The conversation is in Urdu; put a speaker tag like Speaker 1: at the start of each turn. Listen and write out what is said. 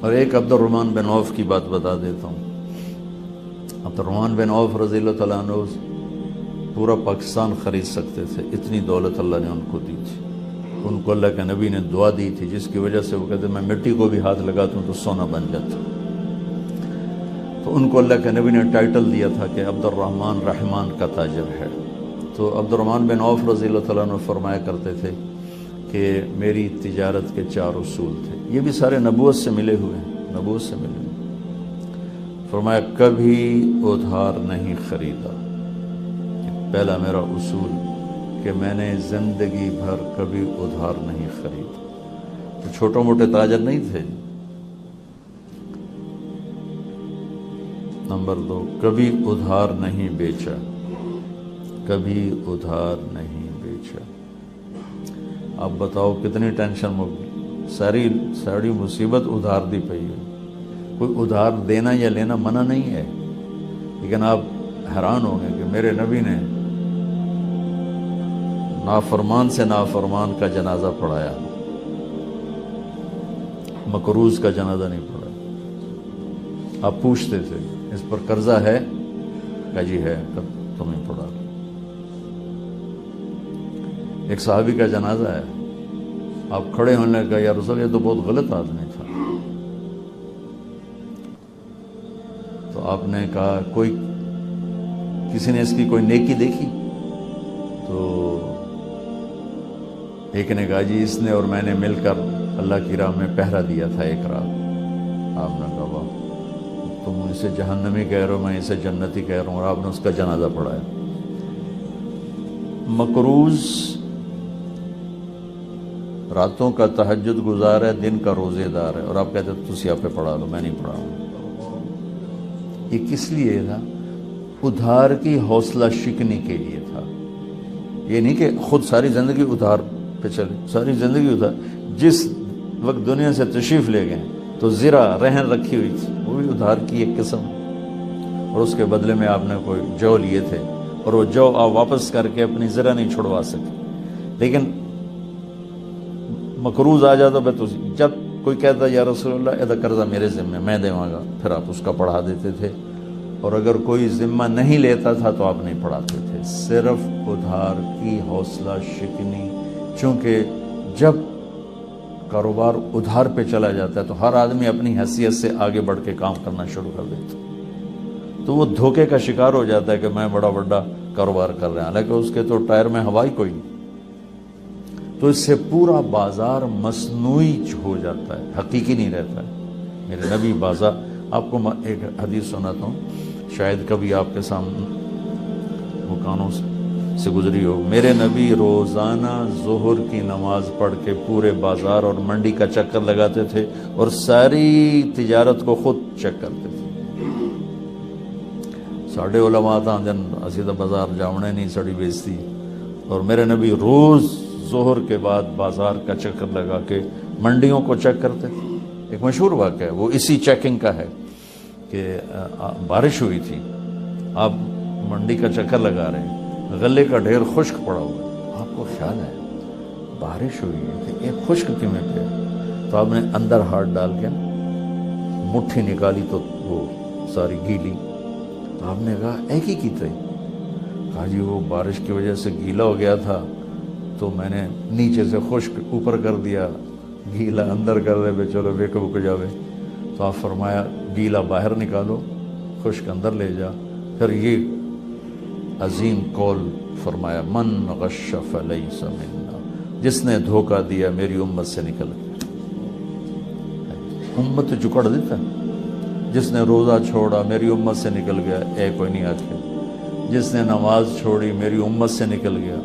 Speaker 1: اور ایک عبد الرحمن بن عوف کی بات بتا دیتا ہوں. عبد الرحمن بن عوف رضی اللہ تعالیٰ عنہ پورا پاکستان خرید سکتے تھے، اتنی دولت اللہ نے ان کو دی تھی. ان کو اللہ کے نبی نے دعا دی تھی جس کی وجہ سے وہ کہتے میں مٹی کو بھی ہاتھ لگاتا ہوں تو سونا بن جاتا. تو ان کو اللہ کے نبی نے ٹائٹل دیا تھا کہ عبد الرحمن رحمان کا تاجر ہے. تو عبد الرحمن بن عوف رضی اللہ تعالیٰ عنہ فرمایا کرتے تھے کہ میری تجارت کے 4 اصول تھے. یہ بھی سارے نبوت سے ملے ہوئے ہیں، نبوت سے ملے ہوئے. فرمایا کبھی ادھار نہیں خریدا. پہلا میرا اصول کہ میں نے زندگی بھر کبھی ادھار نہیں خریدا. تو چھوٹے موٹے تاجر نہیں تھے. نمبر 2، کبھی ادھار نہیں بیچا، کبھی ادھار نہیں بیچا. اب بتاؤ کتنی ٹینشن ہوگی، ساری مصیبت ادھار دی پئی ہے. کوئی ادھار دینا یا لینا منع نہیں ہے، لیکن آپ حیران ہوں گے کہ میرے نبی نے نافرمان سے نافرمان کا جنازہ پڑھایا، مکروز کا جنازہ نہیں پڑھایا. آپ پوچھتے تھے اس پر قرضہ ہے؟ کہ جی ہے. تمہیں پڑھا. ایک صحابی کا جنازہ ہے، آپ کھڑے ہونے لگا یا رسول یہ تو بہت غلط آدمی تھا. تو آپ نے کہا کوئی کسی نے اس کی کوئی نیکی دیکھی؟ تو ایک نے کہا جی اس نے اور میں نے مل کر اللہ کی راہ میں پہرا دیا تھا ایک رات. آپ نے کہا واہ، تم اسے جہنمی کہہ رہے ہو، میں اسے جنتی کہہ رہا ہوں. اور آپ نے اس کا جنازہ پڑھایا. مکروز راتوں کا تہجد گزار ہے، دن کا روزے دار ہے، اور آپ کہتے ہیں تسی آپ پہ پڑھا لو. میں نہیں پڑھا ہوں. یہ کس لیے تھا؟ ادھار کی حوصلہ شکنی کے لیے تھا. یہ نہیں کہ خود ساری زندگی ادھار پہ چلے. ساری زندگی ادھار. جس وقت دنیا سے تشریف لے گئے تو زرہ رہن رکھی ہوئی تھی، وہ بھی ادھار کی ایک قسم. اور اس کے بدلے میں آپ نے کوئی جو لیے تھے، اور وہ جو آپ واپس کر کے اپنی زرہ نہیں چھڑوا سکے. لیکن مقروض آ جاتا تو جب کوئی کہتا یا رسول اللہ یہ قرضہ میرے ذمہ میں دے گا، پھر آپ اس کا پڑھا دیتے تھے. اور اگر کوئی ذمہ نہیں لیتا تھا تو آپ نہیں پڑھاتے تھے. صرف ادھار کی حوصلہ شکنی. چونکہ جب کاروبار ادھار پہ چلا جاتا ہے تو ہر آدمی اپنی حیثیت سے آگے بڑھ کے کام کرنا شروع کر دیتا، تو وہ دھوکے کا شکار ہو جاتا ہے کہ میں بڑا بڑا کاروبار کر رہا ہوں، حالانکہ اس کے تو ٹائر میں ہوا ہی کوئی نہیں. تو اس سے پورا بازار مصنوعی ہو جاتا ہے، حقیقی نہیں رہتا ہے. میرے نبی بازار، آپ کو ایک حدیث سناتا ہوں، شاید کبھی آپ کے سامنے وہ کانوں سے گزری ہو. میرے نبی روزانہ ظہر کی نماز پڑھ کے پورے بازار اور منڈی کا چکر لگاتے تھے اور ساری تجارت کو خود چیک کرتے تھے. ساڑھے علماء تھا دن اسی تو بازار جاؤنے نہیں سڑی بیچتی. اور میرے نبی روز ظہر کے بعد بازار کا چکر لگا کے منڈیوں کو چیک کرتے تھے. ایک مشہور واقعہ ہے، وہ اسی چیکنگ کا ہے کہ بارش ہوئی تھی، آپ منڈی کا چکر لگا رہے ہیں، غلے کا ڈھیر خشک پڑا ہوا ہے. آپ کو خیال ہے بارش ہوئی ہے کہ یہ خشک کیوں میں پہ؟ تو آپ نے اندر ہاتھ ڈال کے مٹھی نکالی تو وہ ساری گیلی. آپ نے کہا ایک ہی کی تھی؟ کہا جی وہ بارش کی وجہ سے گیلا ہو گیا تھا تو میں نے نیچے سے خشک اوپر کر دیا، گیلا اندر کر دے بے چلو بے کب کو جاوے. تو آپ فرمایا گیلا باہر نکالو، خشک اندر لے جا. پھر یہ عظیم قول فرمایا من غش فلیس منا، جس نے دھوکہ دیا میری امت سے نکل گیا. امت چکڑ دیتا، جس نے روزہ چھوڑا میری امت سے نکل گیا. کوئی نہیں آتے. جس نے نماز چھوڑی میری امت سے نکل گیا.